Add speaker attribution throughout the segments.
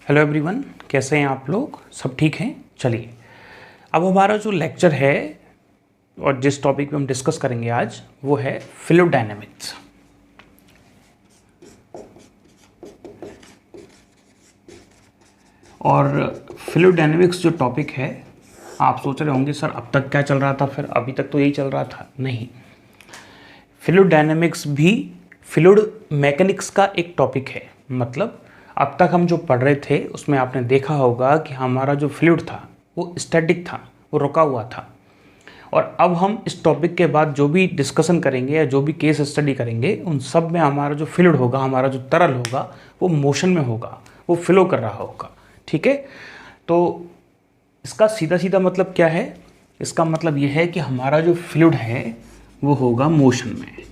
Speaker 1: Hello everyone, कैसे हैं आप लोग? सब ठीक हैं? चलिए, अब हमारा जो लेक्चर है और जिस टॉपिक पे हम डिस्कस करेंगे आज वो है फ्लूइड डायनेमिक्स। और फ्लूइड डायनेमिक्स जो टॉपिक है, आप सोच रहे होंगे सर अब तक क्या चल रहा था, फिर अभी तक तो यही चल रहा था। नहीं, फ्लूइड डायनेमिक्स भी फ्लूइड मैकेनिक्स का एक टॉपिक है। मतलब अब तक हम जो पढ़ रहे थे उसमें आपने देखा होगा कि हमारा जो फ्लूइड था वो स्टैटिक था, वो रुका हुआ था। और अब हम इस टॉपिक के बाद जो भी डिस्कशन करेंगे या जो भी केस स्टडी करेंगे उन सब में हमारा जो फ्लूइड होगा, हमारा जो तरल होगा, वो मोशन में होगा, वो फ्लो कर रहा होगा। ठीक है, तो इसका सीधा सीधा मतलब क्या है? इसका मतलब ये है कि हमारा जो फ्लूइड है वो होगा मोशन में।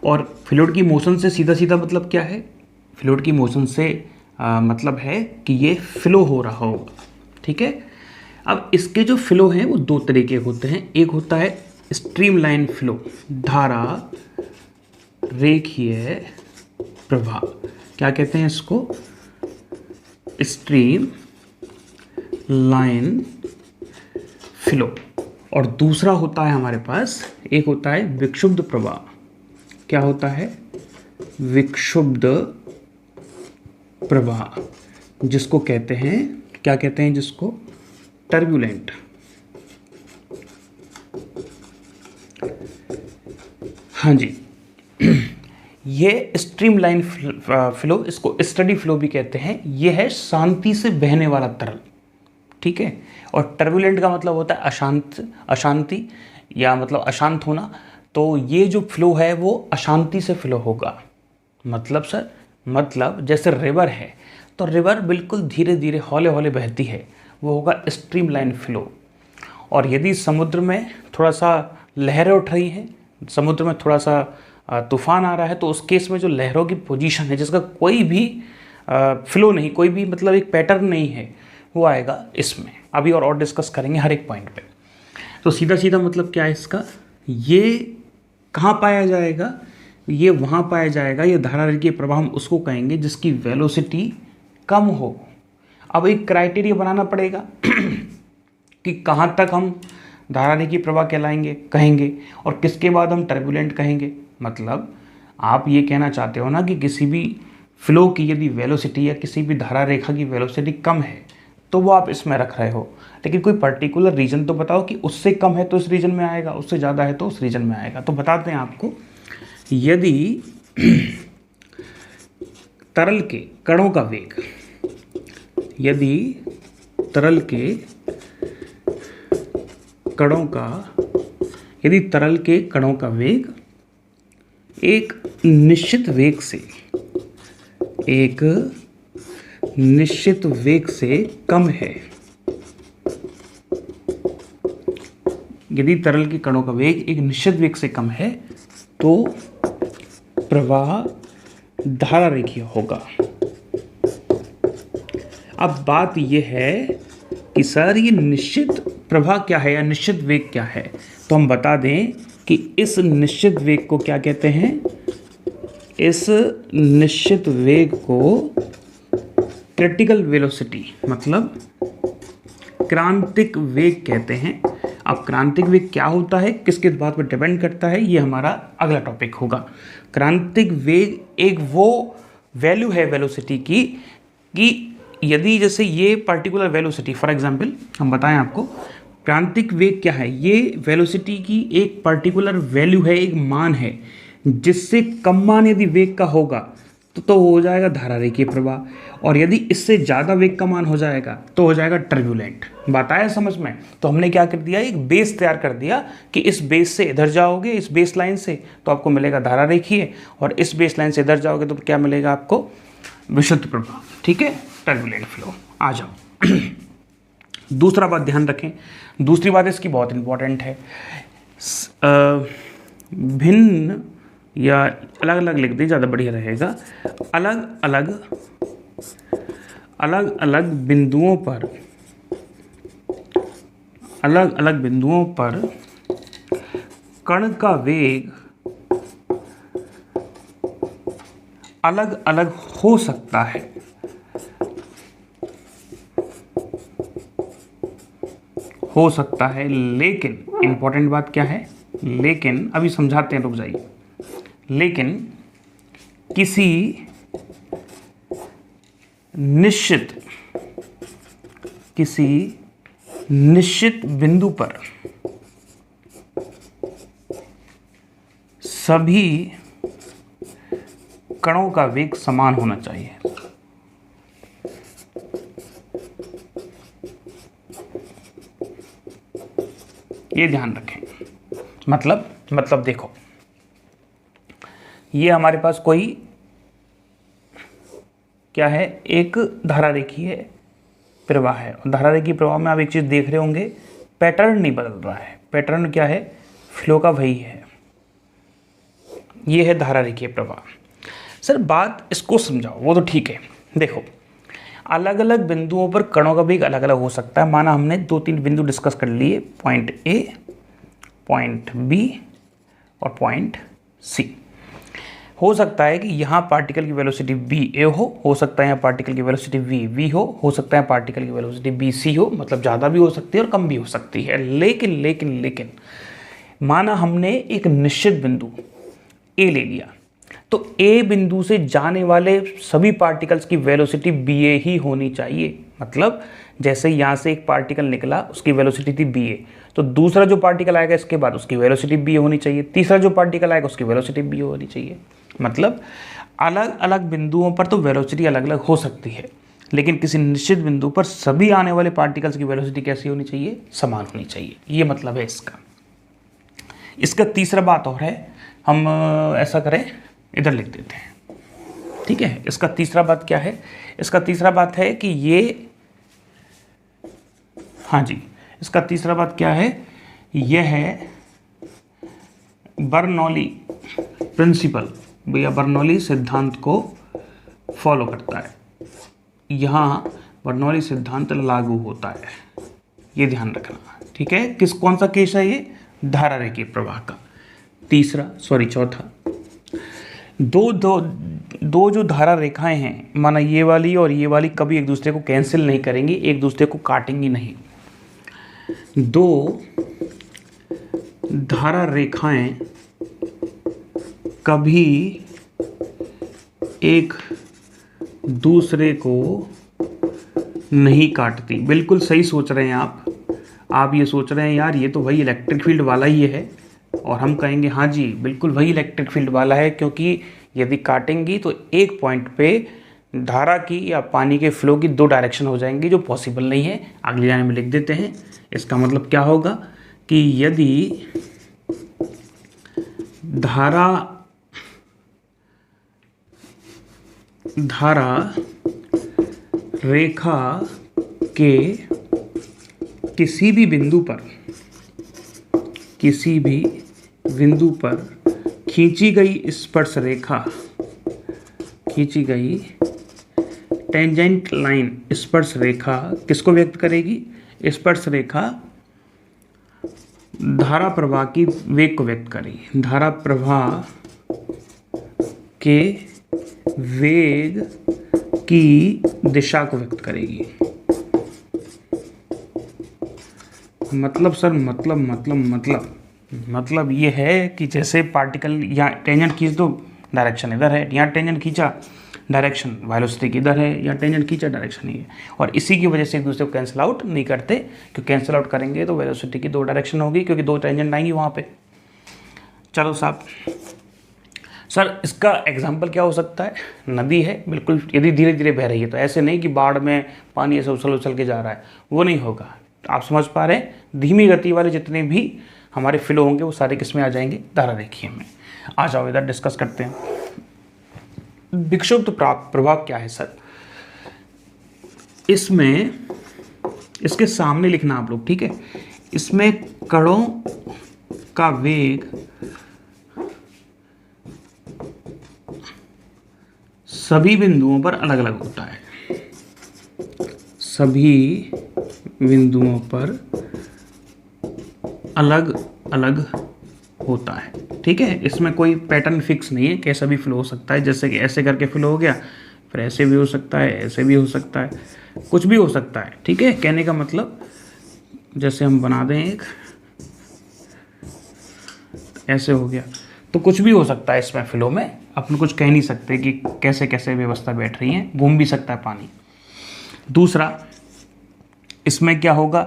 Speaker 1: और फ्लूइड की मोशन से सीधा सीधा मतलब क्या है? फ्लूइड की मोशन से मतलब है कि ये फ्लो हो रहा होगा। ठीक है, अब इसके जो फ्लो हैं वो दो तरीके होते हैं। एक होता है स्ट्रीमलाइन फ्लो, धारा रेखीय प्रवाह। क्या कहते हैं इसको? Stream line flow. और दूसरा होता है हमारे पास, एक होता है विक्षुब्ध प्रवाह। क्या होता है? विक्षुब्ध प्रवाह, जिसको कहते हैं, क्या कहते हैं जिसको? टर्बुलेंट। हाँ जी, ये स्ट्रीमलाइन फ्लो, इसको स्टडी फ्लो भी कहते हैं। ये है शांति से बहने वाला तरल। ठीक है, और टर्बुलेंट का मतलब होता है अशांति या मतलब अशांत होना। तो ये जो फ्लो है वो अशांति से फ्लो होगा। मतलब सर, मतलब जैसे रिवर है तो रिवर बिल्कुल धीरे धीरे हौले हौले बहती है, वो होगा स्ट्रीमलाइन फ्लो। और यदि समुद्र में थोड़ा सा लहरें उठ रही हैं, समुद्र में थोड़ा सा तूफान आ रहा है, तो उस केस में जो लहरों की पोजीशन है, जिसका कोई भी फ्लो नहीं, कोई भी मतलब एक पैटर्न नहीं है, वो आएगा इसमें। अभी और डिस्कस करेंगे हर एक पॉइंट पे। तो सीधा सीधा मतलब क्या है इसका? ये कहाँ पाया जाएगा? ये वहाँ पाया जाएगा, ये धारा रेखीय प्रवाह हम उसको कहेंगे जिसकी वेलोसिटी कम हो। अब एक क्राइटेरिया बनाना पड़ेगा कि कहाँ तक हम धारा रेखीय प्रवाह कहलाएंगे, कहेंगे, और किसके बाद हम टर्बुलेंट कहेंगे। मतलब आप ये कहना चाहते हो ना कि किसी भी फ्लो की यदि वेलोसिटी या किसी भी धारा रेखा की वेलोसिटी कम है तो वो आप इसमें रख रहे हो, लेकिन कोई पर्टिकुलर रीजन तो बताओ कि उससे कम है तो इस रीजन में आएगा, उससे ज़्यादा है तो उस रीजन में आएगा। तो बताते हैं आपको, यदि तरल के कणों का वेग, यदि तरल के कणों का, यदि तरल के कणों का वेग एक निश्चित वेग से, एक निश्चित वेग से कम है, यदि तरल के कणों का वेग एक निश्चित वेग से कम है तो प्रवाह धारा रेखीय होगा। अब बात यह है कि सर ये निश्चित प्रवाह क्या है या निश्चित वेग क्या है? तो हम बता दें कि इस निश्चित वेग को क्या कहते हैं? इस निश्चित वेग को क्रिटिकल वेलोसिटी, मतलब क्रांतिक वेग कहते हैं। अब क्रांतिक वेग क्या होता है, किसके बात पर डिपेंड करता है, ये हमारा अगला टॉपिक होगा। क्रांतिक वेग एक वो वैल्यू है वेलोसिटी की कि यदि जैसे ये पर्टिकुलर वेलोसिटी, फॉर एग्जांपल हम बताएं आपको, क्रांतिक वेग क्या है? ये वेलोसिटी की एक पर्टिकुलर वैल्यू है, एक मान है, जिससे कम मान यदि वेग का होगा तो हो जाएगा धारा रेखीय प्रवाह, और यदि इससे ज़्यादा वेग का मान हो जाएगा तो हो जाएगा टर्बुलेंट। बात आया समझ में? तो हमने क्या कर दिया, एक बेस तैयार कर दिया कि इस बेस से इधर जाओगे, इस बेस लाइन से, तो आपको मिलेगा धारा रेखीय, और इस बेस लाइन से इधर जाओगे तो क्या मिलेगा आपको? विशुद्ध प्रवाह। ठीक है, टर्बुलेंट फ्लो। आ जाओ दूसरा बात ध्यान रखें, दूसरी बात इसकी बहुत इंपॉर्टेंट है। भिन्न या अलग अलग लिख दें, ज़्यादा बढ़िया रहेगा। अलग अलग बिंदुओं पर, अलग अलग बिंदुओं पर कण का वेग अलग अलग हो सकता है। हो सकता है, लेकिन इंपॉर्टेंट बात क्या है, लेकिन अभी समझाते हैं, रुक जाइए, लेकिन किसी निश्चित बिंदु पर सभी कणों का वेग समान होना चाहिए। ये ध्यान रखें। मतलब देखो, ये हमारे पास कोई क्या है, एक धारा रेखीय प्रवाह है, और धारा रेखीय प्रवाह में आप एक चीज देख रहे होंगे, पैटर्न नहीं बदल रहा है। पैटर्न क्या है, फ्लो का वही है। ये है धारा रेखीय प्रवाह। सर बात इसको समझाओ, वो तो ठीक है। देखो, अलग अलग बिंदुओं पर कणों का वेग अलग अलग हो सकता है। माना हमने 2-3 बिंदु डिस्कस कर लिए, पॉइंट ए, पॉइंट बी और पॉइंट सी। हो सकता है कि यहाँ पार्टिकल की वेलोसिटी वी ए हो सकता है यहाँ पार्टिकल की वेलोसिटी वी हो सकता है पार्टिकल की वेलोसिटी बी सी हो, मतलब ज़्यादा भी हो सकती है और कम भी हो सकती है। लेकिन माना हमने एक निश्चित बिंदु ए ले लिया, तो ए बिंदु से जाने वाले सभी पार्टिकल्स की वेलोसिटी बी ए ही होनी चाहिए। मतलब जैसे यहाँ से एक पार्टिकल निकला, उसकी वेलोसिटी थी बी ए, तो दूसरा जो पार्टिकल आएगा इसके बाद उसकी वेलोसिटी बी ए होनी चाहिए, तीसरा जो पार्टिकल आएगा उसकी वेलोसिटी बी ए होनी चाहिए। मतलब अलग अलग बिंदुओं पर तो वेलोसिटी अलग अलग हो सकती है, लेकिन किसी निश्चित बिंदु पर सभी आने वाले पार्टिकल्स की वेलोसिटी कैसी होनी चाहिए, समान होनी चाहिए। ये मतलब है इसका। इसका तीसरा बात और है, हम ऐसा करें, इधर लिख देते हैं, ठीक है। इसका तीसरा बात क्या है, इसका तीसरा बात है कि ये, हाँ जी, इसका तीसरा बात क्या है, यह है बर्नौली प्रिंसिपल, भैया बर्नौली सिद्धांत को फॉलो करता है। यहाँ बर्नौली सिद्धांत लागू होता है, ये ध्यान रखना, ठीक है। कौन सा केस है ये, धारा रेखीय प्रवाह का। चौथा, दो जो धारा रेखाएं हैं, माना ये वाली और ये वाली, कभी एक दूसरे को कैंसिल नहीं करेंगी, एक दूसरे को काटेंगी नहीं। दो धारा रेखाएं कभी एक दूसरे को नहीं काटती। बिल्कुल सही सोच रहे हैं आप ये सोच रहे हैं यार ये तो वही इलेक्ट्रिक फील्ड वाला ही है, और हम कहेंगे हाँ जी बिल्कुल वही इलेक्ट्रिक फील्ड वाला है, क्योंकि यदि काटेंगी तो एक पॉइंट पे धारा की या पानी के फ्लो की 2 डायरेक्शन हो जाएंगी, जो पॉसिबल नहीं है। अगली लाइन में लिख देते हैं। इसका मतलब क्या होगा कि यदि धारा रेखा के किसी भी बिंदु पर खींची गई टेंजेंट लाइन स्पर्श रेखा किसको व्यक्त करेगी, स्पर्श रेखा धारा प्रवाह की वेग को व्यक्त करेगी, धारा प्रवाह के वेग की दिशा को व्यक्त करेगी। मतलब सर मतलब ये है कि जैसे पार्टिकल यहाँ टेंजेंट खींच दो, डायरेक्शन इधर है, यहाँ टेंजेंट खींचा, डायरेक्शन वेलोसिटी इधर है, या टेंजेंट खींचा, डायरेक्शन ही है, और इसी की वजह से एक दूसरे को कैंसिल आउट नहीं करते, क्योंकि कैंसिल आउट करेंगे तो वेलोसिटी की 2 डायरेक्शन होगी, क्योंकि 2 टेंजेंट आएंगी वहाँ पे। चलो साहब, सर इसका एग्जाम्पल क्या हो सकता है, नदी है, बिल्कुल यदि धीरे धीरे बह रही है, तो ऐसे नहीं कि बाढ़ में पानी ऐसे उछल के जा रहा है, वो नहीं होगा। आप समझ पा रहे हैं, धीमी गति वाले जितने भी हमारे फ्लो होंगे वो सारे किस में आ जाएंगे, धारा रेखीय में। आ जाओ इधर डिस्कस करते हैं। विक्षुब्ध प्रभाव क्या है सर, इसमें इसके सामने लिखना आप लोग, ठीक है। इसमें कणों का वेग सभी बिंदुओं पर अलग अलग होता है, सभी बिंदुओं पर अलग अलग होता है, ठीक है। इसमें कोई पैटर्न फिक्स नहीं है, कैसा भी फ्लो हो सकता है, जैसे कि ऐसे करके फ्लो हो गया, फिर ऐसे भी हो सकता है, ऐसे भी हो सकता है, कुछ भी हो सकता है, ठीक है। कहने का मतलब जैसे हम बना दें एक, ऐसे हो गया। तो कुछ भी हो सकता है इसमें फ्लो में, अपन कुछ कह नहीं सकते कि कैसे कैसे व्यवस्था बैठ रही है, घूम भी सकता है पानी। दूसरा, इसमें क्या होगा,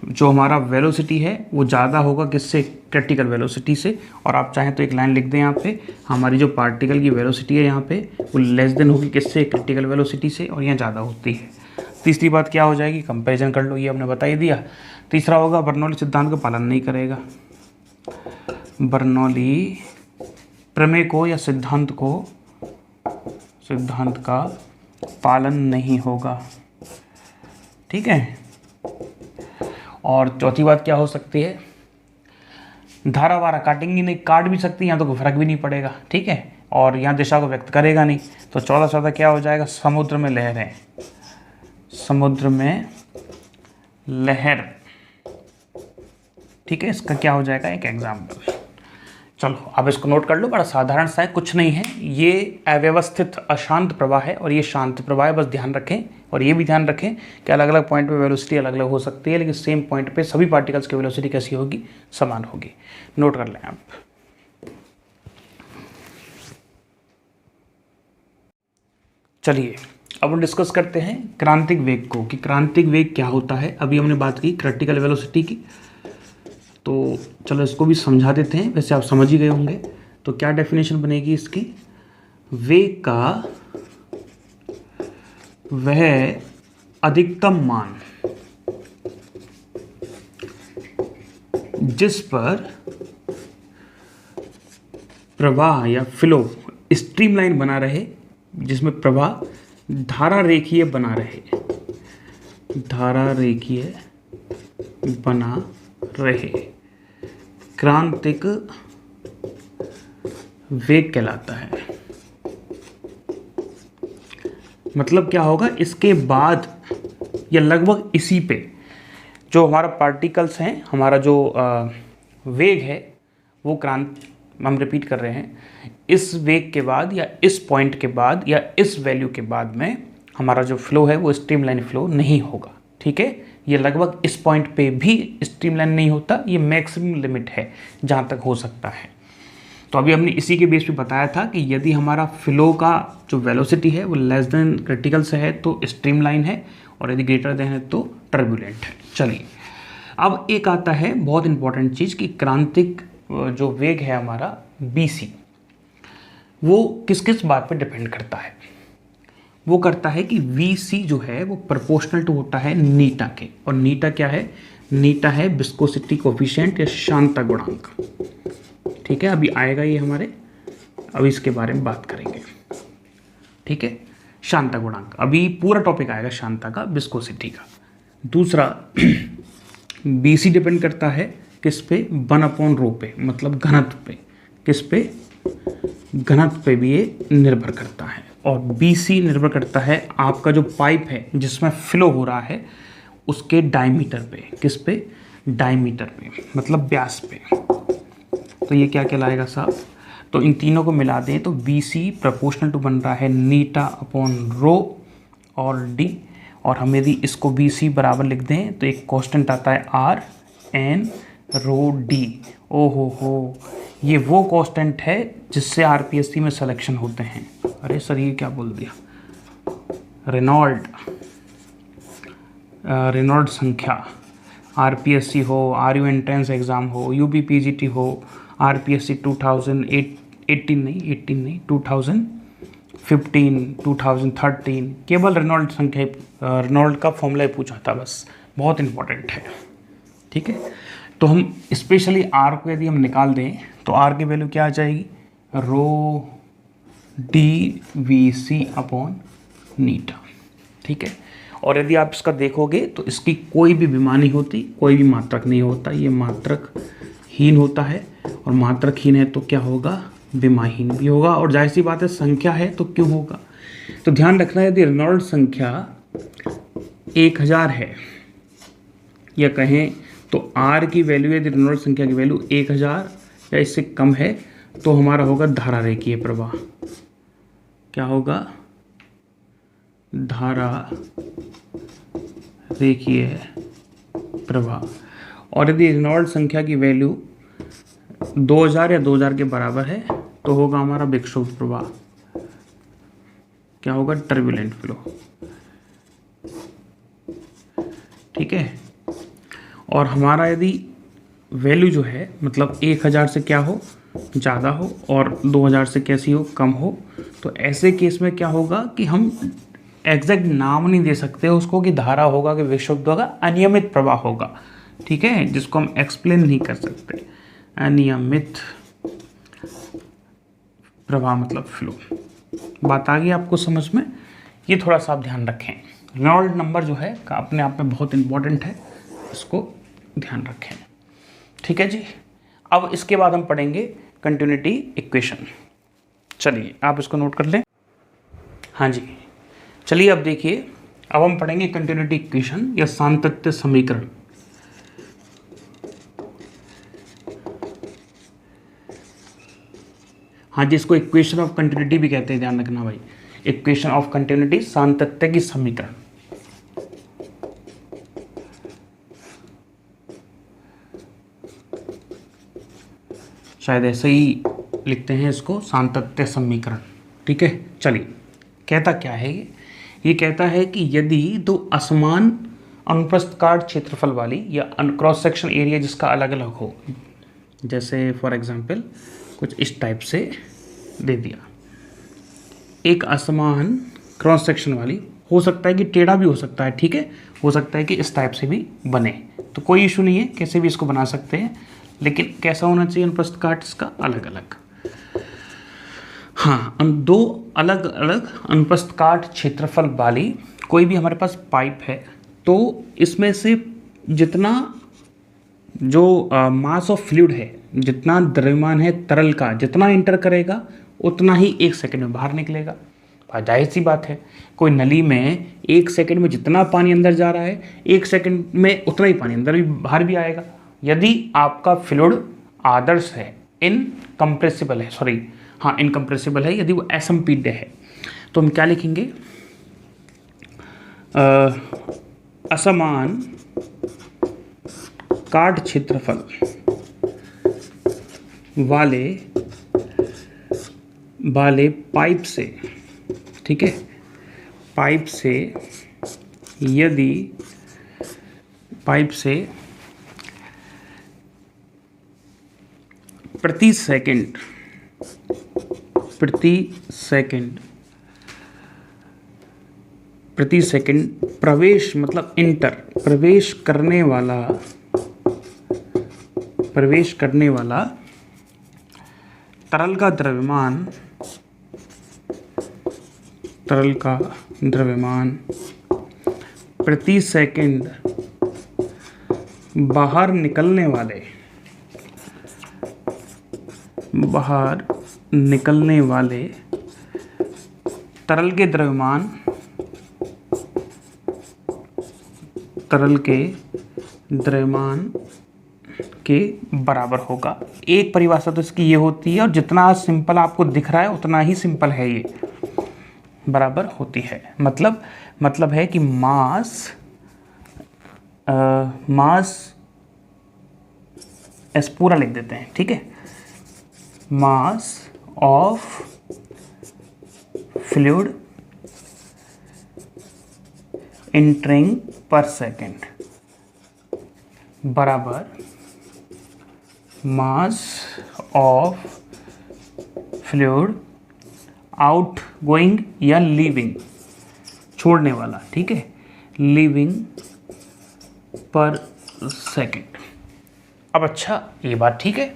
Speaker 1: जो हमारा वेलोसिटी है वो ज़्यादा होगा किससे, क्रिटिकल वेलोसिटी से। और आप चाहें तो एक लाइन लिख दें यहाँ पे, हमारी जो पार्टिकल की वेलोसिटी है यहाँ पे वो लेस देन होगी किससे, क्रिटिकल वेलोसिटी से, और यहाँ ज़्यादा होती है। तीसरी बात क्या हो जाएगी, कंपैरिजन कर लो, ये हमने बता ही दिया। तीसरा होगा बर्नौली सिद्धांत का पालन नहीं करेगा, बर्नौली प्रमेय को या सिद्धांत का पालन नहीं होगा, ठीक है। और चौथी बात क्या हो सकती है, धारा वारा काटेंगी नहीं, काट भी सकती है, यहाँ तो कोई फर्क भी नहीं पड़ेगा, ठीक है। और यहाँ दिशा को व्यक्त करेगा नहीं। तो 14 क्या हो जाएगा, समुद्र में लहरें, समुद्र में लहर, ठीक है। इसका क्या हो जाएगा, एक एग्जाम्पल। चलो अब इसको नोट कर लो, बड़ा साधारण सा है, कुछ नहीं है। ये अव्यवस्थित अशांत प्रवाह है और ये शांत प्रवाह है, बस ध्यान रखें। और ये भी ध्यान रखें कि अलग अलग पॉइंट पे वेलोसिटी अलग अलग हो सकती है, लेकिन सेम पॉइंट पे सभी पार्टिकल्स की वेलोसिटी कैसी होगी, समान होगी। नोट कर लें आप। चलिए अब हम डिस्कस करते हैं क्रांतिक वेग को, कि क्रांतिक वेग क्या होता है। अभी हमने बात की क्रिटिकल वेलोसिटी की, तो चलो इसको भी समझा देते हैं, वैसे आप समझ ही गए होंगे। तो क्या डेफिनेशन बनेगी इसकी, वेग का वह अधिकतम मान जिस पर प्रवाह या फ्लो स्ट्रीमलाइन बना रहे, जिसमें प्रवाह धारा रेखीय बना रहे, धारा रेखीय बना रहे, क्रांतिक वेग कहलाता है। मतलब क्या होगा, इसके बाद या लगभग इसी पे जो हमारा पार्टिकल्स हैं, हमारा जो वेग है वो हम रिपीट कर रहे हैं, इस वेग के बाद या इस पॉइंट के बाद या इस वैल्यू के बाद में हमारा जो फ्लो है वो स्ट्रीमलाइन फ्लो नहीं होगा, ठीक है। ये लगभग इस पॉइंट पे भी स्ट्रीमलाइन नहीं होता, ये मैक्सिमम लिमिट है जहाँ तक हो सकता है। तो अभी हमने इसी के बेस पे बताया था कि यदि हमारा फ्लो का जो वेलोसिटी है वो लेस देन क्रिटिकल से है तो स्ट्रीमलाइन है, और यदि ग्रेटर देन है तो टर्बुलेंट है। चलिए अब एक आता है बहुत इंपॉर्टेंट चीज़, कि क्रांतिक जो वेग है हमारा BC, वो किस किस बात पे डिपेंड करता है। वो करता है कि VC जो है वो प्रोपोर्शनल टू होता है नीटा के, और नीटा क्या है, नीटा है विस्कोसिटी कोफिशिएंट या शांता गुणांक, ठीक है। अभी आएगा ये हमारे, अभी इसके बारे में बात करेंगे, ठीक है। शांता गुणांक, अभी पूरा टॉपिक आएगा शांता का, विस्कोसिटी का। दूसरा BC डिपेंड करता है किस पे, 1/ρ पे, मतलब घनत्व पे। किस पे, घनत्व पे भी ये निर्भर करता है। और BC निर्भर करता है आपका जो पाइप है जिसमें फ्लो हो रहा है उसके डायमीटर पे। किस पे, डायमीटर पे, मतलब व्यास पे। तो ये क्या कहलाएगा साहब, तो इन तीनों को मिला दें तो BC प्रोपोर्शनल टू बन रहा है नीटा/ρ और D। और हम यदि इसको BC बराबर लिख दें तो एक कांस्टेंट आता है R/ρD। हो, ये वो कांस्टेंट है जिससे RPSC में सिलेक्शन होते हैं। अरे सर ये क्या बोल दिया, रेनॉल्ड संख्या, RPSC हो, RU एंट्रेंस एग्ज़ाम हो, UP PGT हो, RPSC 2018 नहीं 2015 2013, केवल रेनॉल्ड संख्या, रेनॉल्ड का फॉर्मूला पूछा था बस, बहुत इंपॉर्टेंट है, ठीक है। तो हम स्पेशली R को यदि हम निकाल दें तो R की वैल्यू क्या आ जाएगी, ρdVC/नीटा, ठीक है। और यदि आप इसका देखोगे तो इसकी कोई भी विमा नहीं होती, कोई भी मात्रक नहीं होता, ये मात्रक हीन होता है। और मात्रक हीन है तो क्या होगा, विमाहीन भी होगा। और जाहिर सी बात है संख्या है तो क्यों होगा। तो ध्यान रखना, यदि रेनॉल्ड संख्या 1000 है या कहें तो R की वैल्यू, यदि रेनॉल्ड संख्या की वैल्यू 1000 या इससे कम है तो हमारा होगा धारा रेखीय प्रवाह। क्या होगा, धारा रेखीय प्रवाह। और यदि रेनॉल्ड्स संख्या की वैल्यू 2000 या 2000 के बराबर है तो होगा हमारा विक्षुब्ध प्रवाह। क्या होगा? Turbulent flow. ठीक है। और हमारा यदि वैल्यू जो है मतलब 1000 से क्या हो? ज़्यादा हो और 2000 से कैसी हो? कम हो। तो ऐसे केस में क्या होगा कि हम एग्जैक्ट नाम नहीं दे सकते उसको कि धारा होगा कि विक्षुब्ध होगा, अनियमित प्रवाह होगा। ठीक है, जिसको हम एक्सप्लेन नहीं कर सकते। अनियमित प्रवाह मतलब फ्लो। बात आ गई आपको समझ में? ये थोड़ा सा आप ध्यान रखें। रेनॉल्ड नंबर जो है अपने आप में बहुत इंपॉर्टेंट है, इसको ध्यान रखें। ठीक है जी। अब इसके बाद हम पढ़ेंगे कंटिन्यूटी इक्वेशन। चलिए आप इसको नोट कर लें। हाँ जी, चलिए अब देखिए, अब हम पढ़ेंगे कंटिन्यूटी इक्वेशन या सातत्य समीकरण। हाँ जी, इसको इक्वेशन ऑफ कंटिन्यूटी भी कहते हैं, ध्यान रखना भाई। इक्वेशन ऑफ कंटिन्यूटी, सातत्य की समीकरण। शायद ऐसे ही लिखते हैं इसको, सातत्य समीकरण। ठीक है, चलिए कहता क्या है ये कहता है कि यदि दो असमान अनुप्रस्थ काट क्षेत्रफल वाली या क्रॉस सेक्शन एरिया जिसका अलग अलग हो, जैसे फॉर एग्जांपल कुछ इस टाइप से दे दिया, एक असमान क्रॉस सेक्शन वाली, हो सकता है कि टेढ़ा भी हो सकता है, ठीक है, हो सकता है कि इस टाइप से भी बने, तो कोई इशू नहीं है, कैसे भी इसको बना सकते हैं, लेकिन कैसा होना चाहिए अनुप्रस्थ काट इसका? अलग अलग। हाँ, दो अलग अलग अनुप्रस्थ काट क्षेत्रफल वाली कोई भी हमारे पास पाइप है, तो इसमें से जितना जो मास ऑफ फ्लूइड है, जितना द्रव्यमान है तरल का, जितना इंटर करेगा उतना ही 1 सेकंड में बाहर निकलेगा। जाहिर सी बात है, कोई नली में 1 सेकंड में जितना पानी अंदर जा रहा है, 1 सेकंड में उतना ही पानी अंदर भी बाहर भी आएगा। यदि आपका फ्लूइड आदर्श है, इनकम्प्रेसिबल है, सॉरी हाँ इनकम्प्रेसिबल है, यदि वो असंपीड्य है, तो हम क्या लिखेंगे? असमान काट क्षेत्रफल वाले पाइप से, ठीक है, पाइप से यदि प्रति सेकंड प्रवेश मतलब इंटर प्रवेश करने वाला तरल का द्रव्यमान प्रति सेकंड बाहर निकलने वाले तरल के द्रव्यमान के बराबर होगा। एक परिभाषा तो इसकी ये होती है, और जितना सिंपल आपको दिख रहा है उतना ही सिंपल है, ये बराबर होती है। मतलब है कि मास एस पूरा लिख देते हैं, ठीक है, मास ऑफ फ्लूइड एंटरिंग पर सेकेंड बराबर mass of fluid out going या लीविंग, छोड़ने वाला, ठीक है, लीविंग पर सेकेंड। अब अच्छा, ये बात ठीक है।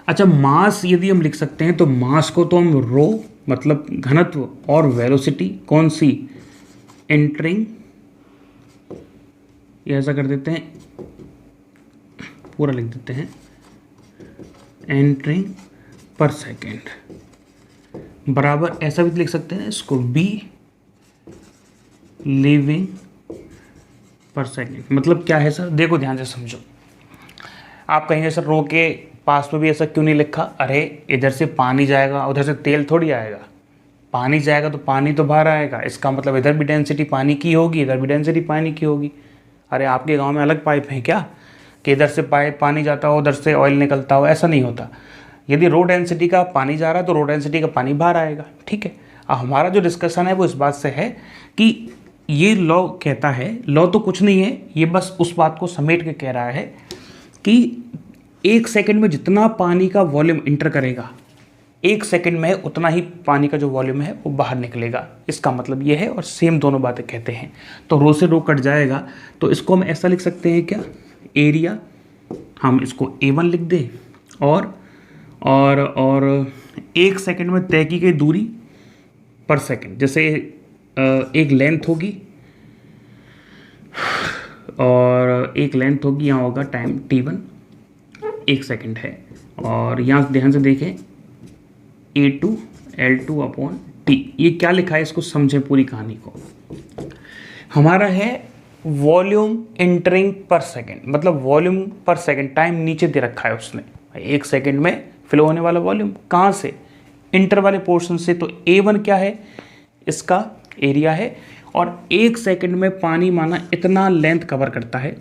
Speaker 1: अच्छा, मास यदि हम लिख सकते हैं तो मास को तो हम रो मतलब घनत्व और वेलोसिटी कौन सी एंटरिंग, ये ऐसा कर देते हैं, पूरा लिख देते हैं, एंटरिंग पर सेकेंड बराबर, ऐसा भी लिख सकते हैं इसको, बी लीविंग पर सेकेंड। मतलब क्या है सर? देखो ध्यान से समझो। आप कहेंगे सर रो के पास में भी ऐसा क्यों नहीं लिखा? अरे इधर से पानी जाएगा, उधर से तेल थोड़ी आएगा, पानी जाएगा तो पानी तो बाहर आएगा, इसका मतलब इधर भी डेंसिटी पानी की होगी, इधर भी डेंसिटी पानी की होगी। अरे आपके गांव में अलग पाइप है क्या कि इधर से पाइप पानी जाता हो उधर से ऑयल निकलता हो? ऐसा नहीं होता। यदि रो डेंसिटी का पानी जा रहा है तो रो डेंसिटी का पानी बाहर आएगा, ठीक है। अब हमारा जो डिस्कशन है वो इस बात से है कि ये लॉ कहता है, लॉ तो कुछ नहीं है, ये बस उस बात को समेट के कह रहा है कि 1 सेकंड में जितना पानी का वॉल्यूम इंटर करेगा 1 सेकंड में उतना ही पानी का जो वॉल्यूम है वो बाहर निकलेगा। इसका मतलब ये है, और सेम दोनों बातें कहते हैं। तो रो से रो कट जाएगा, तो इसको हम ऐसा लिख सकते हैं क्या, एरिया हम इसको A1 लिख दें, और 1 सेकंड में तय की गई दूरी पर सेकंड, जैसे एक लेंथ होगी और एक लेंथ होगी, यहाँ होगा टाइम T1, 1 सेकंड है, और यहाँ ध्यान से देखें A2 L2 अपॉन T। ये क्या लिखा है इसको समझें पूरी कहानी को। हमारा है वॉल्यूम इंटरिंग पर सेकंड, मतलब वॉल्यूम पर सेकंड, टाइम नीचे दे रखा है उसने, 1 सेकंड में फ्लो होने वाला वॉल्यूम कहाँ से, इंटर वाले पोर्शन से। तो A1 क्या है, इसका एरिया है, और 1 सेकंड में पानी माना इतना लेंथ कवर करता है,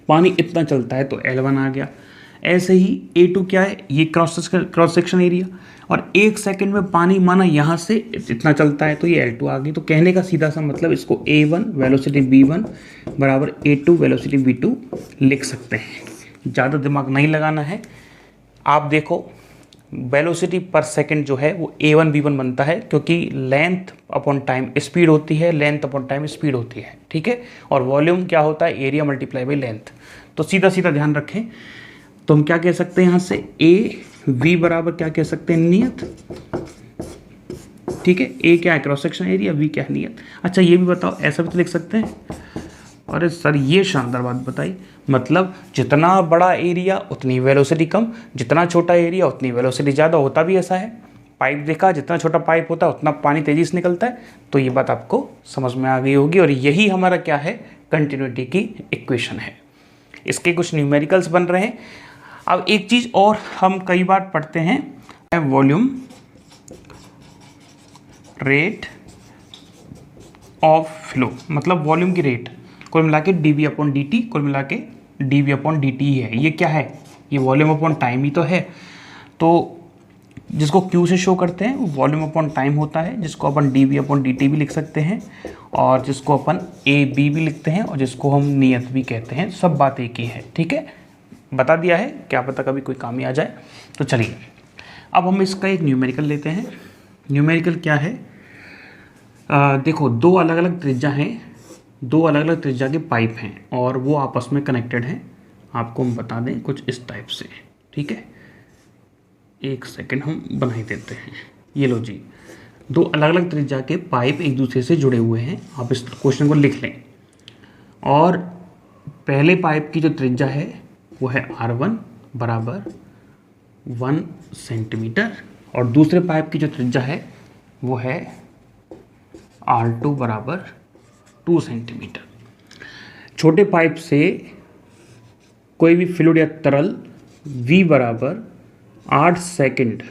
Speaker 1: पानी इतना चलता है, तो L1 आ गया। ऐसे ही A2 क्या है, ये क्रॉस सेक्शन एरिया, और 1 सेकंड में पानी माना यहाँ से इतना चलता है, तो ये L2 आ गई। तो कहने का सीधा सा मतलब इसको A1 वेलोसिटी V1 बराबर A2 वेलोसिटी V2 लिख सकते हैं। ज़्यादा दिमाग नहीं लगाना है। आप देखो वेलोसिटी पर सेकंड जो है वो A1 V1 बनता है, क्योंकि लेंथ अपॉन टाइम स्पीड होती है, लेंथ अपॉन टाइम स्पीड होती है, ठीक है। और वॉल्यूम क्या होता है, एरिया मल्टीप्लाई बाई लेंथ। तो सीधा सीधा ध्यान रखें, तो हम क्या कह सकते हैं यहाँ से, A V बराबर क्या कह सकते हैं, नियत, ठीक है। A क्या है, क्रॉस सेक्शन एरिया, V क्या है, नियत। अच्छा ये भी बताओ, ऐसा भी तो लिख सकते हैं। अरे सर ये शानदार बात बताई, मतलब जितना बड़ा एरिया उतनी वेलोसिटी कम, जितना छोटा एरिया उतनी वेलोसिटी ज़्यादा। होता भी ऐसा है, पाइप देखा, जितना छोटा पाइप होता है उतना पानी तेज़ी से निकलता है। तो ये बात आपको समझ में आ गई होगी, और यही हमारा क्या है, कंटिन्यूटी की इक्वेशन है। इसके कुछ न्यूमेरिकल्स बन रहे हैं। अब एक चीज़ और हम कई बार पढ़ते हैं, वॉल्यूम रेट ऑफ फ्लो, मतलब वॉल्यूम की रेट कुल मिला के dV अपॉन dt, कुल मिला के dV अपॉन dt ही है। ये क्या है, ये वॉल्यूम अपॉन टाइम ही तो है। तो जिसको Q से शो करते हैं वो वॉल्यूम अपॉन टाइम होता है, जिसको अपन dV अपॉन dt भी लिख सकते हैं, और जिसको अपन AB भी लिखते हैं, और जिसको हम नियत भी कहते हैं। सब बात एक ही है, ठीक है। बता दिया है, क्या पता कभी कोई काम ही आ जाए। तो चलिए अब हम इसका एक न्यूमेरिकल लेते हैं। न्यूमेरिकल क्या है, देखो दो अलग अलग त्रिज्या हैं, दो अलग अलग त्रिज्या के पाइप हैं, और वो आपस में कनेक्टेड हैं। आपको हम बता दें कुछ इस टाइप से, ठीक है। 1 सेकंड हम बना ही देते हैं। ये लो जी, दो अलग अलग त्रिज्या के पाइप एक दूसरे से जुड़े हुए हैं। आप इस क्वेश्चन को लिख लें, और पहले पाइप की जो त्रिज्या है वो है R1 बराबर 1 सेंटीमीटर, और दूसरे पाइप की जो त्रिज्या है वो है R2 बराबर 2 सेंटीमीटर। छोटे पाइप से कोई भी फ्लूइड या तरल V बराबर 8 सेकंड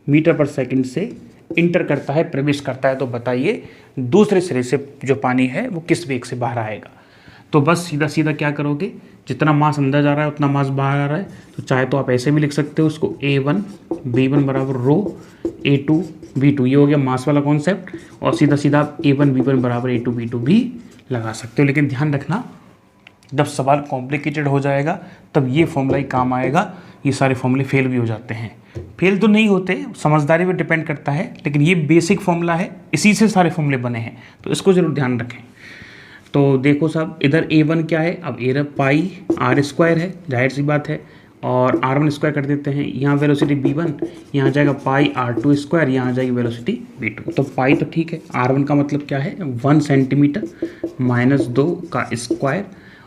Speaker 1: मीटर पर सेकंड से इंटर करता है, प्रवेश करता है। तो बताइए दूसरे सिरे से जो पानी है वो किस वेग से बाहर आएगा। तो बस सीधा सीधा क्या करोगे, जितना मास अंदर जा रहा है उतना मास बाहर आ रहा है। तो चाहे तो आप ऐसे भी लिख सकते हो उसको, A1 V1 बराबर रो A2 V2, ये हो गया मास वाला कॉन्सेप्ट। और सीधा सीधा आप A1 V1 बराबर A2 V2 भी लगा सकते हो। लेकिन ध्यान रखना, जब सवाल कॉम्प्लिकेटेड हो जाएगा तब ये फॉर्मूला ही काम आएगा। ये सारे फॉर्मूले फेल भी हो जाते हैं, फेल तो नहीं होते, समझदारी पे डिपेंड करता है, लेकिन ये बेसिक फॉर्मूला है, इसी से सारे फॉर्मूले बने हैं, तो इसको जरूर ध्यान रखें। तो देखो साहब, इधर A1 क्या है, अब A पाई R स्क्वायर है, जाहिर सी बात है, और R1 स्क्वायर कर देते हैं। यहाँ वेलोसिटी V1, यहाँ जाएगा पाई R2 स्क्वायर, यहाँ जाएगी वेलोसिटी V2। तो पाई तो ठीक है, R1 का मतलब क्या है 1 सेंटीमीटर माइनस 2 का स्क्वायर,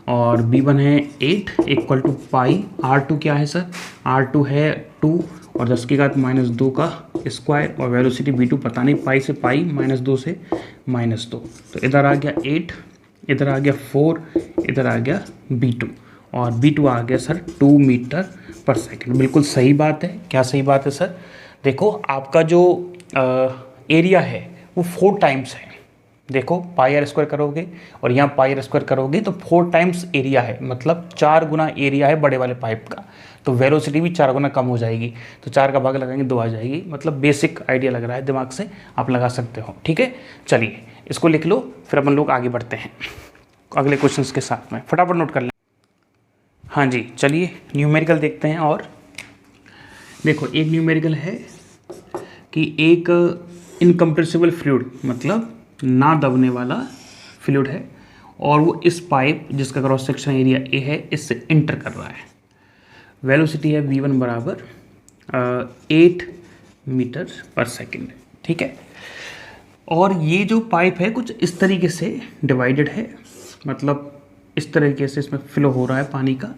Speaker 1: और V1 है 8 इक्वल टू पाई। R2 क्या है सर, R2 है 2 और 10 की घात माइनस 2 का स्क्वायर, और वेलोसिटी V2 पता नहीं, पाई से पाई माइनस 2 से माइनस 2। तो इधर आ गया 8, इधर आ गया 4, इधर आ गया V2, और V2 आ गया सर 2 मीटर पर सेकंड। बिल्कुल सही बात है। क्या सही बात है सर, देखो आपका जो एरिया है वो 4 टाइम्स है। देखो पाई आर स्क्वायर करोगे और यहाँ पाई आर स्क्वायर करोगे तो 4 टाइम्स एरिया है, मतलब 4 गुना एरिया है बड़े वाले पाइप का, तो वेलोसिटी भी 4 गुना कम हो जाएगी। तो 4 का भाग लगाएंगे 2 आ जाएगी। मतलब बेसिक आइडिया लग रहा है, दिमाग से आप लगा सकते हो। ठीक है, चलिए इसको लिख लो, फिर अपन लोग आगे बढ़ते हैं अगले क्वेश्चंस के साथ में। फटाफट नोट कर लें। हाँ जी, चलिए न्यूमेरिकल देखते हैं। और देखो एक न्यूमेरिकल है कि एक इनकम्प्रेसिबल फ्लूइड, मतलब ना दबने वाला फ्लूइड है, और वो इस पाइप जिसका क्रॉस सेक्शन एरिया ए है इससे इंटर कर रहा है। वेलोसिटी है v1 बराबर 8 मीटर पर सेकेंड। ठीक है, और ये जो पाइप है कुछ इस तरीके से डिवाइडेड है, मतलब इस तरीके से इसमें फ्लो हो रहा है पानी का।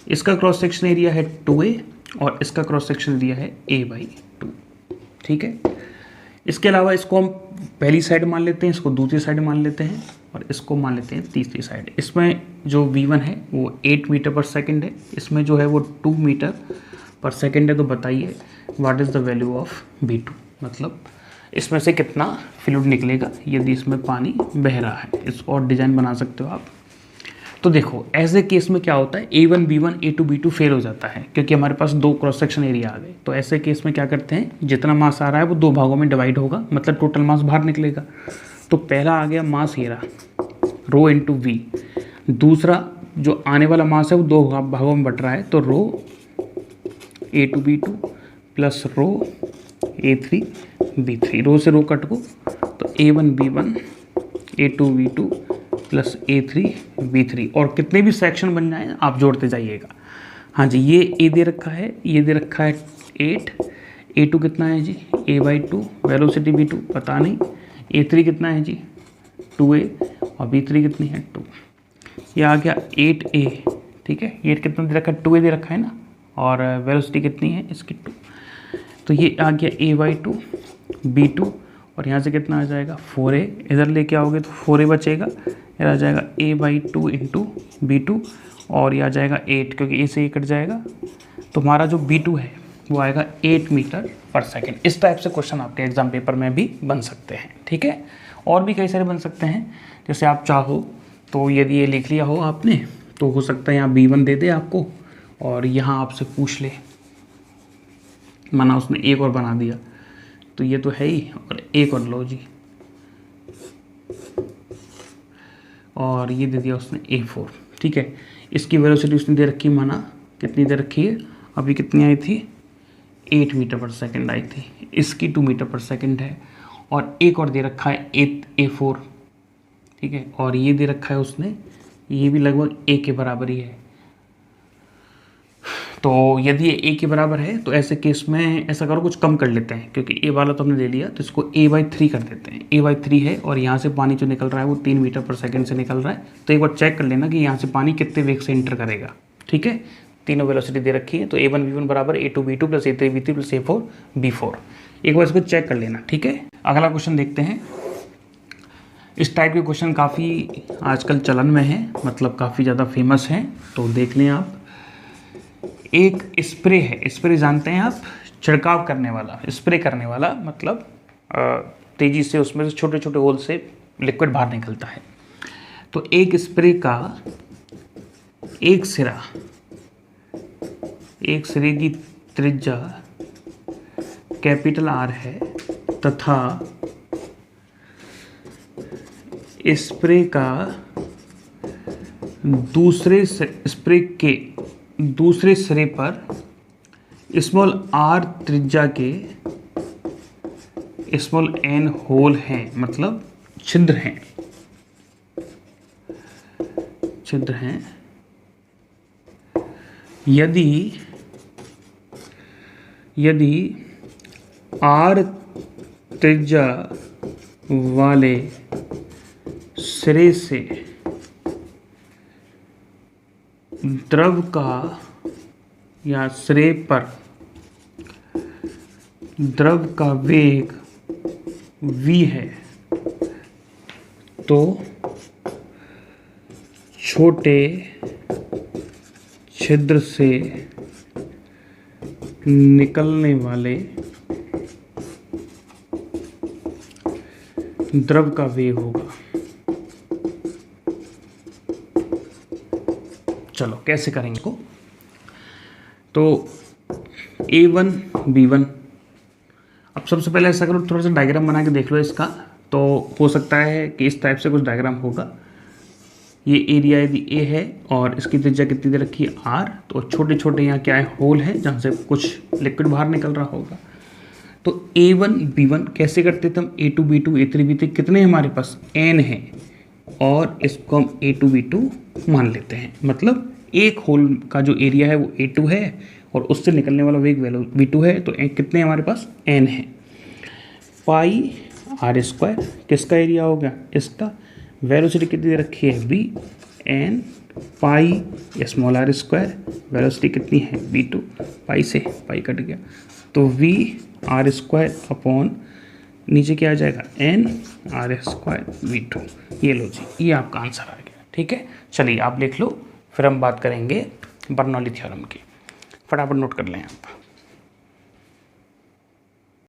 Speaker 1: इसका क्रॉस सेक्शन एरिया है 2a और इसका क्रॉस सेक्शन एरिया है a/2। ठीक है, इसके अलावा इसको हम पहली साइड मान लेते हैं, इसको दूसरी साइड मान लेते हैं और इसको मान लेते हैं तीसरी साइड। इसमें जो v1 है वो 8 मीटर पर सेकेंड है, इसमें जो है वो 2 मीटर पर सेकेंड है। तो बताइए what is the value of v2, मतलब इसमें से कितना फ्लूइड निकलेगा यदि इसमें पानी बह रहा है। इसको और डिज़ाइन बना सकते हो आप। तो देखो ऐसे केस में क्या होता है, a1 b1 a2 b2 fail हो जाता है क्योंकि हमारे पास 2 क्रॉस सेक्शन एरिया आ गए। तो ऐसे केस में क्या करते हैं, जितना मास आ रहा है वो 2 भागों में डिवाइड होगा, मतलब टोटल मास बाहर निकलेगा। तो पहला आ गया मास ये रहा रो इंटू वी, दूसरा जो आने वाला मास है वो 2 भागों में बट रहा है, तो रो a2 b2 प्लस रो a3 b3। रो से रो कट को, तो a1 b1 a2 b2 plus a3 b3, और कितने भी सेक्शन बन जाए आप जोड़ते जाइएगा। हाँ जी, ये a दे रखा है, ये दे रखा है 8, a2 कितना है जी a/2, वेलोसिटी v2 पता नहीं, a3 कितना है जी 2a और b3 कितनी है 2। ये आ गया 8a। ठीक है, ये कितना दे रखा है 2a दे रखा है ना, और वेलोसिटी कितनी है इसकी 2। तो ये आ गया a/2 b2, और यहाँ से कितना आ जाएगा 4a, इधर लेके आओगे तो 4a बचेगा, ये आ जाएगा a/2 इंटू b2, और ये आ जाएगा 8 क्योंकि a से ये कट जाएगा। तो हमारा जो b2 है वो आएगा 8 मीटर पर सेकेंड। इस टाइप से क्वेश्चन आपके एग्जाम पेपर में भी बन सकते हैं। ठीक है, और भी कई सारे बन सकते हैं, जैसे आप चाहो तो यदि ये लिख लिया हो आपने तो हो सकता है यहाँ b1 दे दे आपको और यहाँ आपसे पूछ ले, माना उसने एक और बना दिया, तो ये तो है ही, और एक और लो जी, और ये दे दिया उसने a4। ठीक है, इसकी वेलोसिटी उसने दे रखी, माना कितनी दे रखी है, अभी कितनी आई थी 8 मीटर पर सेकंड आई थी, इसकी 2 मीटर पर सेकंड है, और एक और दे रखा है a4। ठीक है, और ये दे रखा है उसने, ये भी लगभग a के बराबर ही है। तो यदि ये a के बराबर है तो ऐसे केस में ऐसा करो कुछ कम कर लेते हैं, क्योंकि a वाला तो हमने ले लिया, तो इसको a/3 कर देते हैं। a/3 है और यहाँ से पानी जो निकल रहा है वो 3 मीटर पर सेकंड से निकल रहा है। तो एक बार चेक कर लेना कि यहाँ से पानी कितने वेग से इंटर करेगा। ठीक है, तीनों वेलोसिटी दे रखी है, तो a1 v1 बराबर a2 b2 plus a3 b3 plus a4 b4। एक बार इसको चेक कर लेना। ठीक है, अगला क्वेश्चन देखते हैं। इस टाइप के क्वेश्चन काफ़ी आजकल चलन में है, मतलब काफ़ी ज़्यादा फेमस हैं, तो देख लें आप। एक स्प्रे है, स्प्रे जानते हैं आप, छिड़काव करने वाला, स्प्रे करने वाला, मतलब तेज़ी से उसमें से छोटे छोटे होल से लिक्विड बाहर निकलता है। तो एक स्प्रे का एक सिरे की त्रिज्या कैपिटल R है, तथा स्प्रे का दूसरे स्प्रे के दूसरे सिरे पर स्मॉल r त्रिज्या के स्मॉल n होल हैं, मतलब छिद्र हैं। यदि r त्रिज्या वाले सिरे से द्रव का या सिरे पर द्रव का वेग v है, तो छोटे छिद्र से निकलने वाले द्रव का वेग होगा। चलो कैसे करेंगे इसको, तो A1 B1, अब सबसे पहले ऐसा करो, थोड़ा सा डायग्राम बना के देख लो इसका, तो हो सकता है कि इस टाइप से कुछ डायग्राम होगा। ये एरिया यदि A है और इसकी त्रिज्या कितनी दे रखी है R, तो छोटे छोटे यहाँ क्या है, होल है जहाँ से कुछ लिक्विड बाहर निकल रहा होगा। तो A1 B1 कैसे करते थे हम, A2 B2 A3 B3 कितने हमारे पास n है, और इसको हम A2 B2 मान लेते हैं। मतलब एक होल का जो एरिया है वो A2 है और उससे निकलने वाला वेग V2 है, तो कितने हमारे पास n है। पाई R² किसका एरिया हो गया, इसका। वेलोसिटी कितनी दे रखी है V, n pi small r², velocity कितनी है V2, पाई से पाई कट गया, तो V² अपॉन नीचे क्या आ जाएगा n r² V2। ये लो जी, ये आपका आंसर आ गया। ठीक है, चलिए आप लिख लो, फिर हम बात करेंगे बर्नौली थ्योरम की। फटाफट नोट कर लें आप।